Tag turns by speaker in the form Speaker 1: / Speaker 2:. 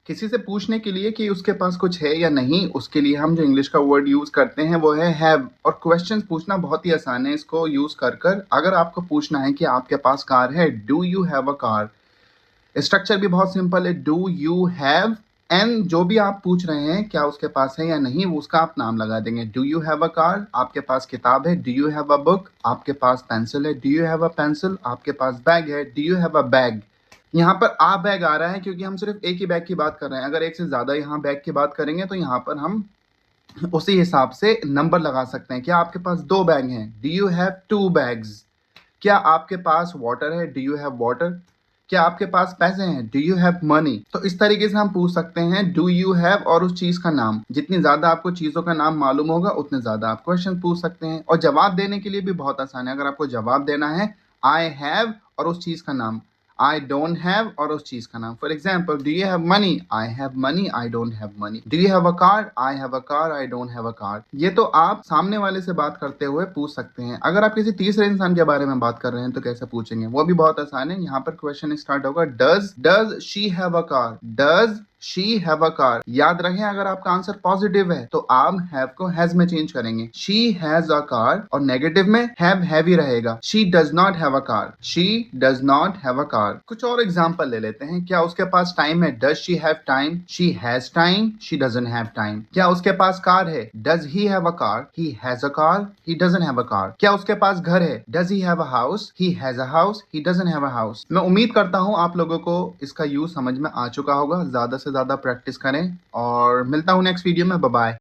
Speaker 1: किसी से पूछने के लिए कि उसके पास कुछ है या नहीं, उसके लिए हम जो इंग्लिश का वर्ड यूज करते हैं वो है हैव। और क्वेश्चंस पूछना बहुत ही आसान है इसको यूज कर कर। अगर आपको पूछना है कि आपके पास कार है, do you have a car. Structure भी बहुत सिंपल है, डू यू हैव, एंड जो भी आप पूछ रहे हैं क्या उसके पास है या नहीं, वो उसका आप नाम लगा देंगे। Do you have a car, आपके पास किताब है, do you have a book. आपके पास पेंसिल है, do you have a pencil. आपके पास बैग है, do you have a bag. यहाँ पर आ बैग आ रहा है क्योंकि हम सिर्फ एक ही बैग की बात कर रहे हैं। अगर एक से ज्यादा यहाँ बैग की बात करेंगे तो यहाँ पर हम उसी हिसाब से नंबर लगा सकते हैं। क्या आपके पास 2 बैग हैं, डू यू हैव 2 बैग्स। क्या आपके पास वाटर है, डू यू हैव वाटर। क्या आपके पास पैसे हैं, डू यू हैव मनी। तो इस तरीके से हम पूछ सकते हैं डू यू हैव और उस चीज का नाम। जितनी ज्यादा आपको चीजों का नाम मालूम होगा उतने ज्यादा आप क्वेश्चन पूछ सकते हैं। और जवाब देने के लिए भी बहुत आसान है। अगर आपको जवाब देना है, आई हैव और उस चीज का नाम, आई डोंट हैव और उस चीज का नाम। For example, do you have money, I have money, I don't have money. Do you have a car, I have a car, I don't have a car. ये तो आप सामने वाले से बात करते हुए पूछ सकते हैं। अगर आप किसी तीसरे इंसान के बारे में बात कर रहे हैं तो कैसे पूछेंगे, वो भी बहुत आसान है। यहाँ पर क्वेश्चन स्टार्ट होगा, does she have a car, does she have a car. याद रखें, अगर आपका आंसर पॉजिटिव है तो आप हैव को हैज में चेंज करेंगे। शी हैज अ कार, और नेगेटिव में हैव ही रहेगा। She does not have a car, she does not have a car. कुछ और एग्जांपल ले लेते हैं। क्या उसके पास टाइम है, does she have time, she has time, she doesn't have time. क्या उसके पास कार है, does he have a car, he has a car, he doesn't have a car. क्या उसके पास घर है, does he have a house, he has a house, he doesn't have a house. मैं उम्मीद करता हूं आप लोगों को इसका यूज समझ में आ चुका होगा। ज्यादा से ज्यादा प्रैक्टिस करें और मिलता हूं नेक्स्ट वीडियो में। Bye bye.